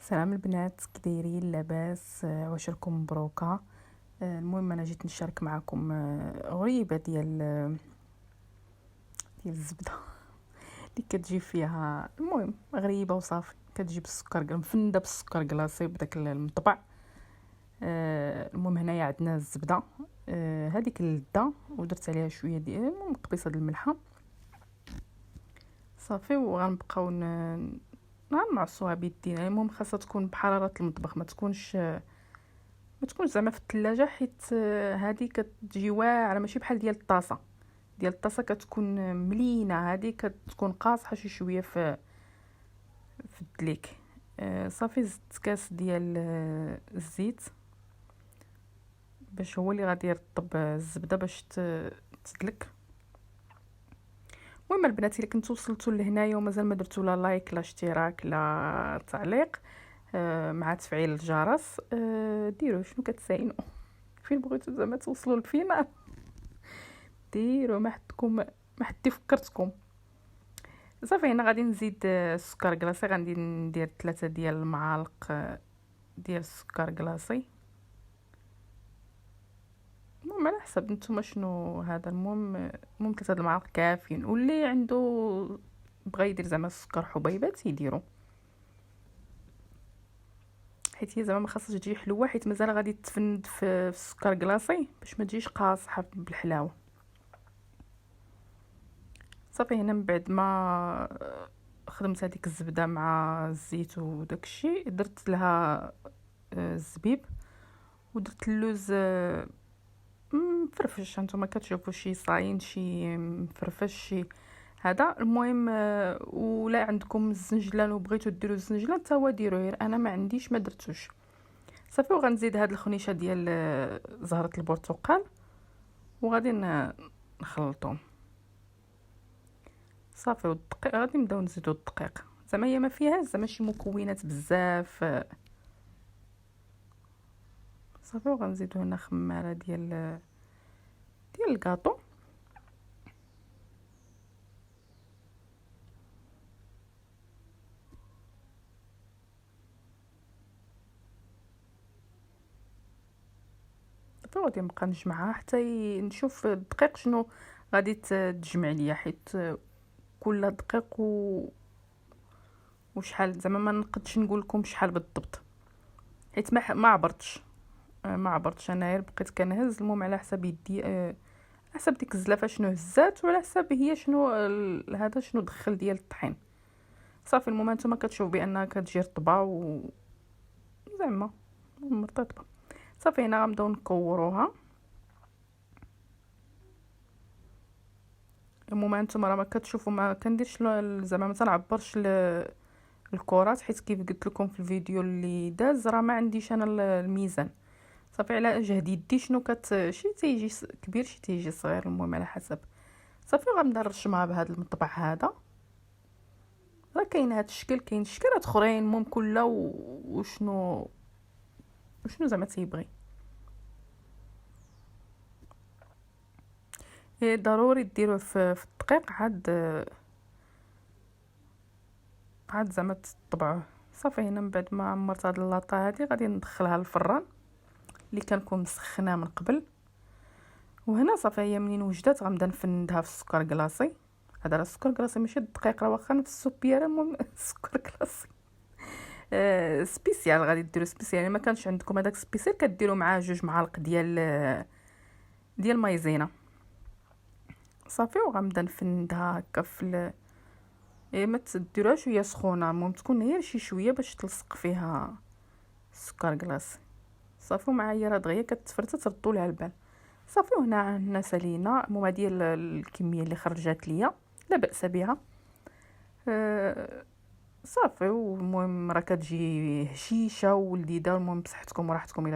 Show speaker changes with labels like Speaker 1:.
Speaker 1: سلام البنات، كدايرين؟ لاباس؟ واش راكم مبروكه؟ المهم انا جيت نشارك معكم غريبه ديال الزبده اللي كتجي فيها. المهم غريبه وصافي، كتجي بالسكر مفنده بالسكر كلاصي بداك المطبع. المهم هنايا عندنا الزبده هذيك اللذه، ودرت عليها شويه ديال المهم قبيصه د الملحه صافي، وغنبقاو نعصوها بيدينا. المهم خاصها تكون بحراره المطبخ، ما تكونش زعما في الثلاجه، حيت هذه كتجي واعره ماشي بحال ديال الطاسه كتكون ملينه، هذه كتكون قاصحه شي شويه في الدليك. صافي زدت كاس ديال الزيت باش هو اللي غادي يرطب الزبده باش تدلك. المهم البنات، الا كنتو وصلتوا لهنايا ومازال ما درتوا لا لايك لا اشتراك لا تعليق مع تفعيل الجرس، ديروا شنو كتساينوا فين بغيتوا زعما توصلوا لفينا، ديروا ما حد فكرتكم. صافي هنا غادي نزيد السكر كلاصي، غادي ندير 3 ديال المعالق ديال السكر كلاصي. المهم على حسب نتوما شنو هذا. المهم 3 المعالق كافيين، واللي عنده بغى يدير زعما السكر حبيبات يديروا، حيت هي زعما ما خاصهاش تجي حلوه، حيت مازال غادي تفند في السكر كلاصي باش ما تجيش قاصحه بالحلاوه. صافي هنا من بعد ما خدمت هذيك الزبده مع الزيت وداكشي، درت لها الزبيب ودرت اللوز مفرفش. هانتوما كتشوفوا شي صاين شي مفرفش شي هذا. المهم ولا عندكم الزنجلان وبغيتوا ديروا الزنجلان حتى هو ديروه، غير انا ما عنديش ما درتوش. صافي وغنزيد هاد الخنيشه ديال زهره البرتقال وغادي نخلطهم صافي. والدقيق غادي نبداو نزيدو الدقيق، زعما هي ما فيهاش زعما شي مكونات بزاف صافي. وغنزيدو هنا خماره ديال الكاطو صافي. غادي نبقى نجمعها حتى نشوف الدقيق شنو غادي تجمع ليا، حيت كل دقيق وشحال زعما ما نقدش نقول لكم شحال بالضبط، حيت ما عبرتش انا، غير بقيت كنهز. المهم على حسب يدي حسب ديك الزلافه شنو هزات، وعلى حسب هي شنو هذا شنو دخل ديال الطحين صافي. المهم نتوما كتشوف بانها كتجي رطبه زعما مرطبه صافي. هنا غنبداو نكوروها. المهم نتوما راه ما كتشوفوا ما كنديرش زعما ما تنعبرش الكرات، حيت كيف قلت لكم في الفيديو اللي داز راه ما عنديش انا الميزان صافي. على جهد يدي شنو شي تيجي كبير شي تيجي صغير، المهم على حسب صافي. وغنبدا نرشمها بهذا المطبع هذا. راه كاين هذا الشكل، كاين شكلات اخرين، المهم كله وشنو زعما تيبغي. ضروري ديروه في الدقيق عاد زعما تطبعوه صافي. هنا من بعد ما عمرت هاد اللاطه هادي غادي ندخلها للفران اللي كنكون مسخناه من قبل. وهنا صافي هي منين وجدات غنبدا نفندها في السكر كلاصي. هذا راه السكر كلاصي ماشي الدقيق، راه واخا في السوبيره. المهم السكر كلاصي سبيسيال، غادي ديروا سبيسيال. يعني ما كانش عندكم هذاك سبيسيال كديروا معاه 2 معالق ديال مايزينا صافي. وغنبدا نفندها هكا ما تديروهاش وهي سخونه، المهم تكون غير شي شويه باش تلصق فيها السكر كلاصي صافي. ومع هي راه دغيا كتفرت تردوا لها البال صافي. وهنا عندنا سالينا. المهم هذه الكميه اللي خرجت ليا لا باس بها صافي. والمهم راه كتجي هشيشه ولذيذه. المهم بصحتكم وراحتكم.